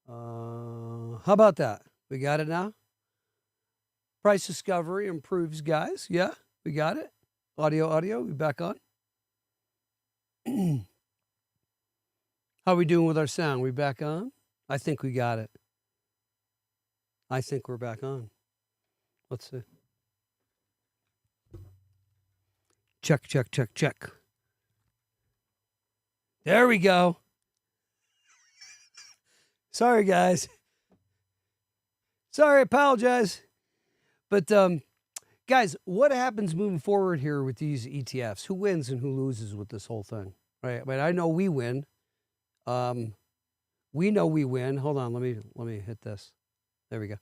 How about that? We got it now? Price discovery improves, guys. Yeah, we got it. Audio, we back on? How we doing with our sound? We back on? I think we got it. I think we're back on. Let's see. Check. There we go. Sorry, guys. Sorry, apologize. But, guys, what happens moving forward here with these ETFs? Who wins and who loses with this whole thing? Right? But I know we win. We know we win. Hold on, let me hit this. There we go.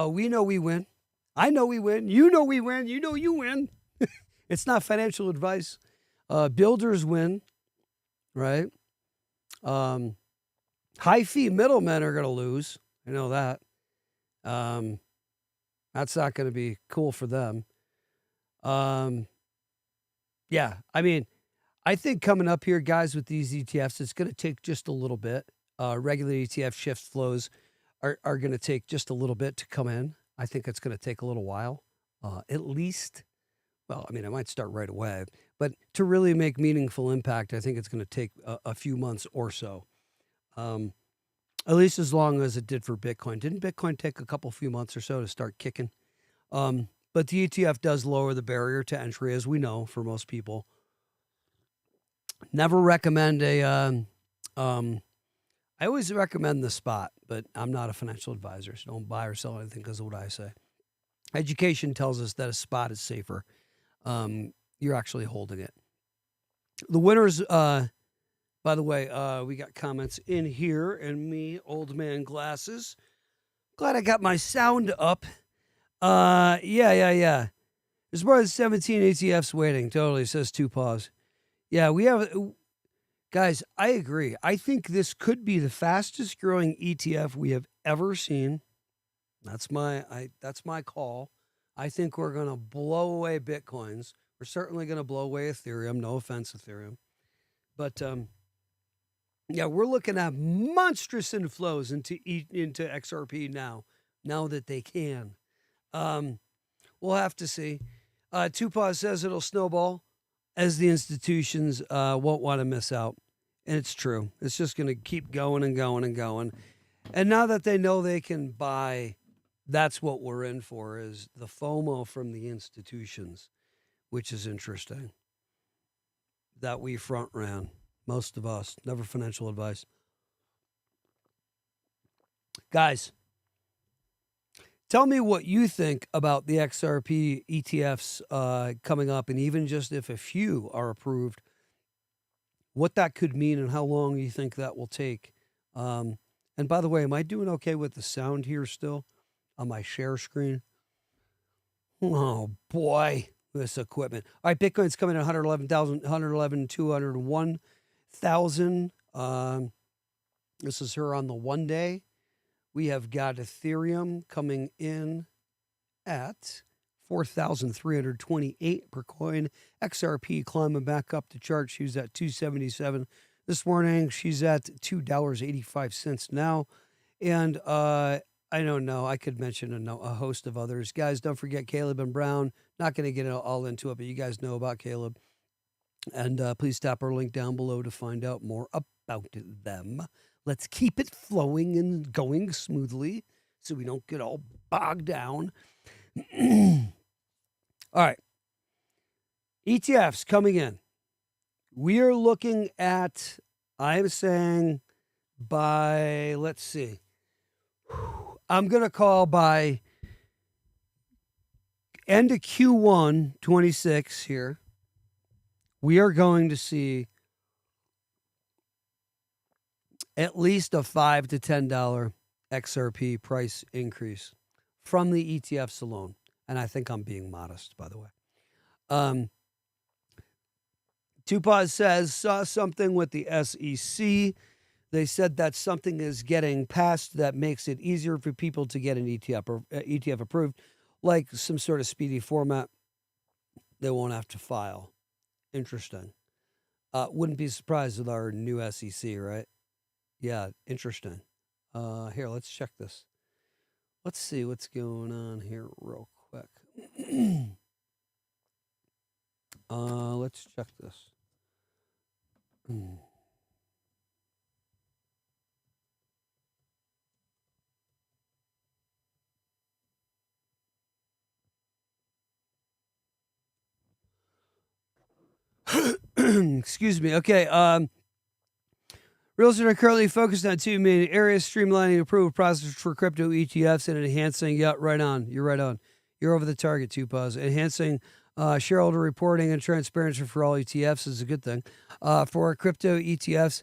We know we win. I know we win. You know we win. You know you win. It's not financial advice. Builders win, right? High fee middlemen are going to lose. I know that. That's not going to be cool for them. Yeah, I mean, I think coming up here, guys, with these ETFs, it's going to take just a little bit. Regular ETF shift flows are going to take just a little bit to come in. I think it's going to take a little while, at least. Well, I mean, it might start right away, but to really make meaningful impact, I think it's going to take a few months or so. At least as long as it did for Bitcoin. Didn't Bitcoin take a few months or so to start kicking? But the ETF does lower the barrier to entry, as we know, for most people. Never recommend I always recommend the spot, but I'm not a financial advisor, so don't buy or sell anything because of what I say. Education tells us that a spot is safer. You're actually holding it. The winners, by the way, we got comments in here, and me, old man glasses. Glad I got my sound up. Yeah. There's more than 17 ETFs waiting. Totally, says 2 Paws. Yeah, we have, guys, I agree. I think this could be the fastest growing ETF we have ever seen. That's my call. I think we're going to blow away Bitcoins. We're certainly going to blow away Ethereum. No offense, Ethereum. But, yeah, we're looking at monstrous inflows into XRP now that they can. We'll have to see. Tupac says it'll snowball as the institutions won't want to miss out. And it's true. It's just going to keep going and going and going. And now that they know they can buy, that's what we're in for, is the FOMO from the institutions, which is interesting. That we front ran. Most of us. Never financial advice. Guys, tell me what you think about the XRP ETFs coming up, and even just if a few are approved, what that could mean and how long you think that will take. And by the way, am I doing okay with the sound here still on my share screen? Oh, boy, this equipment. All right, Bitcoin's coming at 201,000. This is her on the 1 day. We have got Ethereum coming in at 4,328 per coin. XRP climbing back up the chart. She was at 277 this morning. She's at $2.85 now. And I don't know. I could mention a host of others. Guys, don't forget Caleb and Brown. Not going to get all into it, but you guys know about Caleb. And please tap our link down below to find out more about them. Let's keep it flowing and going smoothly so we don't get all bogged down. All right. ETFs coming in. We are looking at, I'm saying by, let's see. I'm going to call by end of Q1 26 here. We are going to see at least a $5 to $10 XRP price increase from the ETFs alone. And I think I'm being modest, by the way. Tupac says, saw something with the SEC. They said that something is getting passed that makes it easier for people to get an ETF approved, like some sort of speedy format. They won't have to file. Interesting. Wouldn't be surprised with our new SEC, right? Yeah, interesting. Here, let's check this. Let's see what's going on here real quick. Let's check this. Excuse me. Okay. Real estate are currently focused on two main areas: streamlining approval process for crypto ETFs and enhancing. Yeah, right on. You're right on. You're over the target, Tupaz. Enhancing shareholder reporting and transparency for all ETFs is a good thing. For crypto ETFs,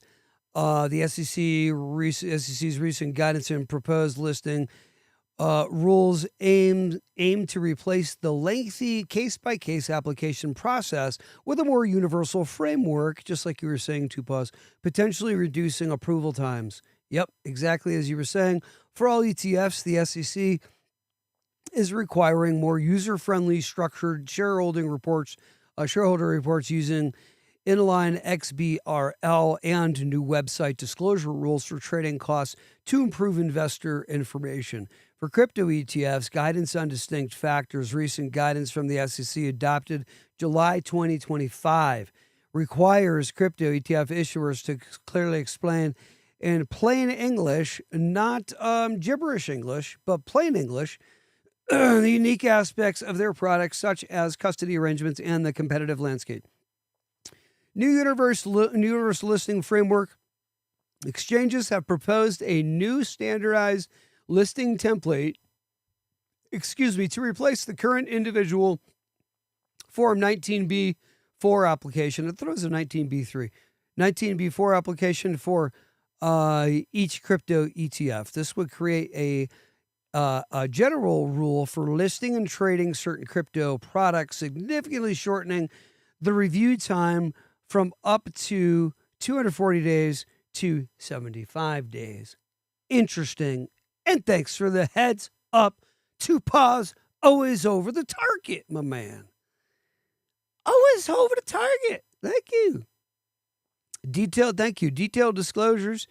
the SEC's recent guidance and proposed listing rules aim to replace the lengthy case-by-case application process with a more universal framework, just like you were saying, Tupaz, potentially reducing approval times. Yep, exactly as you were saying. For all ETFs, the SEC is requiring more user-friendly, structured shareholder reports using inline XBRL and new website disclosure rules for trading costs to improve investor information. For crypto ETFs, guidance on distinct factors, recent guidance from the SEC adopted July 2025, requires crypto ETF issuers to clearly explain in plain English, not gibberish English, but plain English, the unique aspects of their products, such as custody arrangements and the competitive landscape. New universal listing framework. Exchanges have proposed a new standardized listing template, to replace the current individual Form 19B4 application. It throws a 19B3. 19B4 application for each crypto ETF. This would create a general rule for listing and trading certain crypto products, significantly shortening the review time from up to 240 days to 75 days. Interesting. And thanks for the heads up. Tupaz, always over the target, my man. Always over the target. Thank you. Detailed disclosures.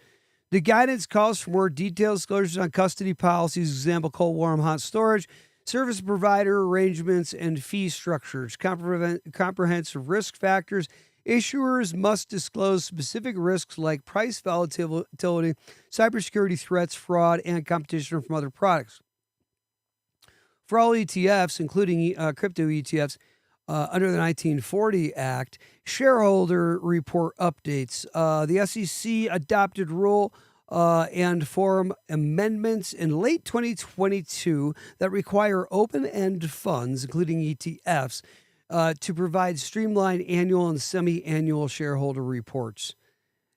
The guidance calls for more detailed disclosures on custody policies, example, cold, warm, hot storage, service provider arrangements, and fee structures. Comprehensive risk factors. Issuers must disclose specific risks like price volatility, cybersecurity threats, fraud, and competition from other products. For all ETFs, including crypto ETFs, under the 1940 Act, shareholder report updates. The SEC adopted rule and form amendments in late 2022 that require open-end funds, including ETFs, to provide streamlined annual and semi-annual shareholder reports.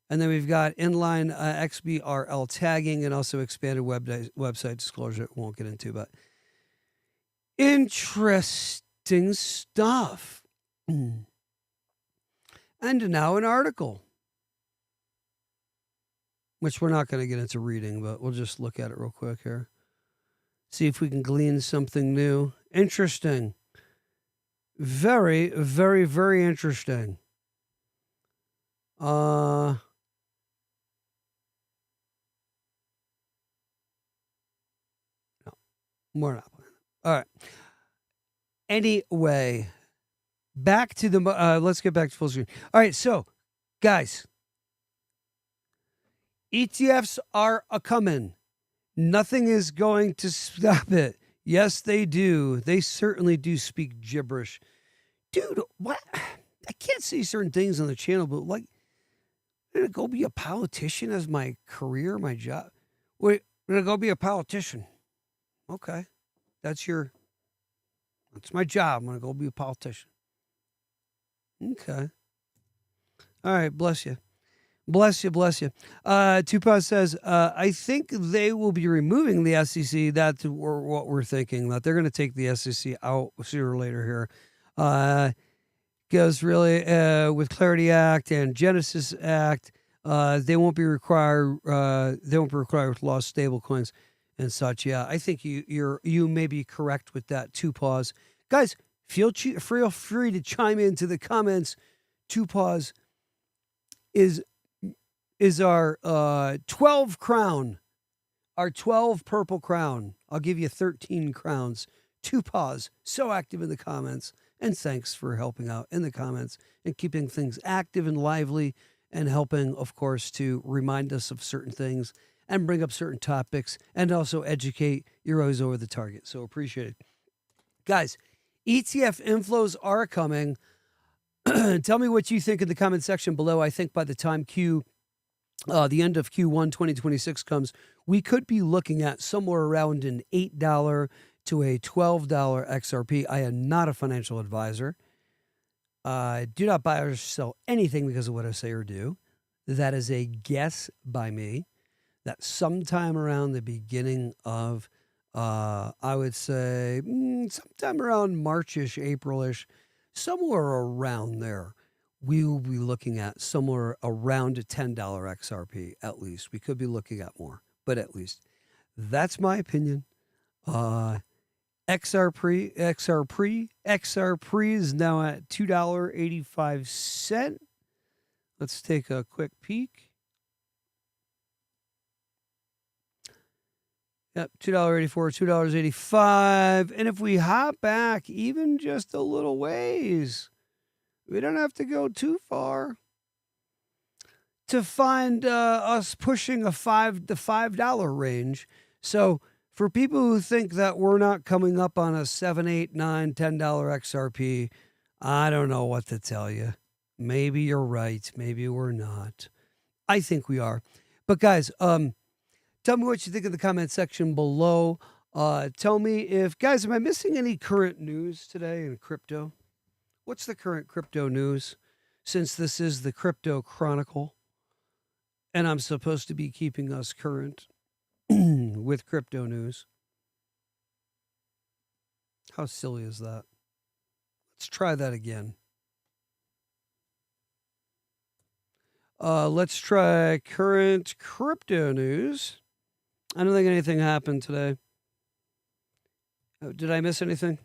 And then we've got inline XBRL tagging and also expanded website disclosure. Won't get into, but interesting stuff. And now an article, which we're not going to get into reading, but we'll just look at it real quick here. See if we can glean something new. Interesting. Very, very, very interesting. No, we're not playing. All right. Anyway, back to the, let's get back to full screen. All right. So, guys, ETFs are a-coming. Nothing is going to stop it. Yes, they do. They certainly do speak gibberish. Dude, what? I can't say certain things on the channel, but like, I'm going to go be a politician as my career, my job. Wait, I'm going to go be a politician. Okay. That's my job. I'm going to go be a politician. Okay. All right. Bless you. Bless you. Tupaz says, I think they will be removing the SEC. That's what we're thinking, that they're going to take the SEC out sooner or later here. Goes really with Clarity Act and Genesis Act. They won't be required. With law stable coins and such. Yeah, I think you may be correct with that. Tupaz, guys, feel free to chime into the comments. Tupaz is our 12 crown our 12 purple crown. I'll give you 13 crowns. 2 paws. So active in the comments. And thanks for helping out in the comments and keeping things active and lively and helping, of course, to remind us of certain things and bring up certain topics and also educate. You're always over the target. So appreciate it. Guys, ETF inflows are coming. Tell me what you think in the comment section below. I think by the time the end of Q1 2026 comes, we could be looking at somewhere around an $8 to a $12 XRP. I am not a financial advisor. I do not buy or sell anything because of what I say or do. That is a guess by me that sometime around the beginning of, I would say, sometime around March-ish, April-ish, somewhere around there, we will be looking at somewhere around a $10 XRP at least. We could be looking at more, but at least. That's my opinion. XRP is now at $2.85. Let's take a quick peek. Yep, $2.84, $2.85. And if we hop back even just a little ways, we don't have to go too far to find us pushing the $5 range. So for people who think that we're not coming up on a $7, $8, $9, $10 XRP, I don't know what to tell you. Maybe you're right. Maybe we're not. I think we are. But guys, tell me what you think in the comment section below. Tell me if, guys, am I missing any current news today in crypto? What's the current crypto news? Since this is the Crypto Chronicle, and I'm supposed to be keeping us current with crypto news. How silly is that? Let's try that again. Let's try current crypto news. I don't think anything happened today. Oh, did I miss anything?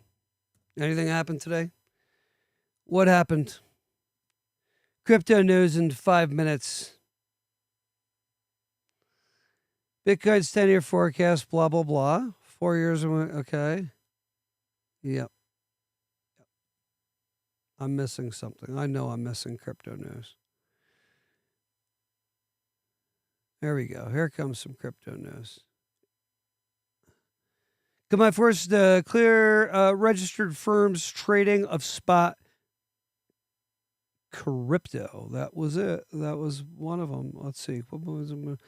Anything happened today? What happened? Crypto news in 5 minutes. Bitcoin's 10-year forecast, blah, blah, blah. 4 years, okay. Yep. I'm missing something. I know I'm missing crypto news. There we go. Here comes some crypto news. Come on, first, clear registered firms trading of spot crypto. That was it. That was one of them. Let's see. What was it?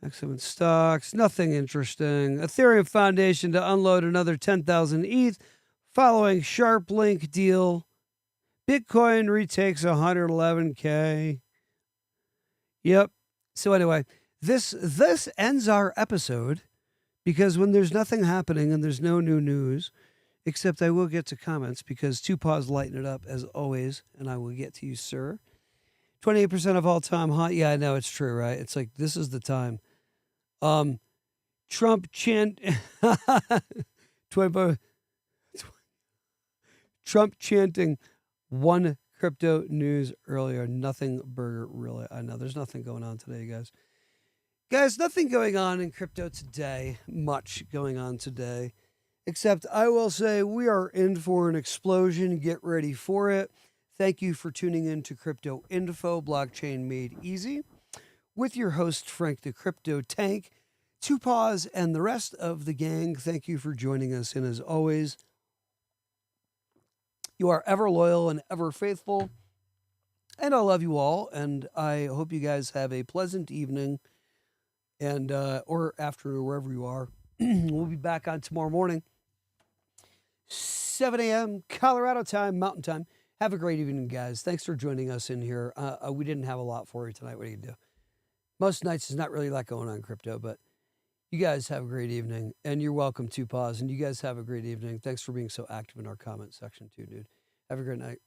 Excellent stocks. Nothing interesting. Ethereum Foundation to unload another 10,000 ETH following sharp link deal. Bitcoin retakes 111K. Yep. So anyway, this ends our episode because when there's nothing happening and there's no new news, except I will get to comments because 2 paws lighten it up as always, and I will get to you, sir. 28% of all time hot. Yeah, I know it's true, right? It's like this is the time. Trump chanting one crypto news earlier. Nothing burger, really. I know there's nothing going on today, guys. Guys, nothing going on in crypto today. Much going on today. Except I will say we are in for an explosion. Get ready for it. Thank you for tuning in to Crypto Info, Blockchain Made Easy, with your host, Frank the Crypto Tank, 2 paws, and the rest of the gang. Thank you for joining us. And as always, you are ever loyal and ever faithful. And I love you all. And I hope you guys have a pleasant evening and or afternoon, wherever you are. We'll be back on tomorrow morning, 7 a.m. Colorado time, Mountain time. Have a great evening, guys. Thanks for joining us in here. We didn't have a lot for you tonight. What do you do? Most nights there's not really a lot going on in crypto, but you guys have a great evening. And you're welcome, 2 paws. And you guys have a great evening. Thanks for being so active in our comment section too, dude. Have a great night.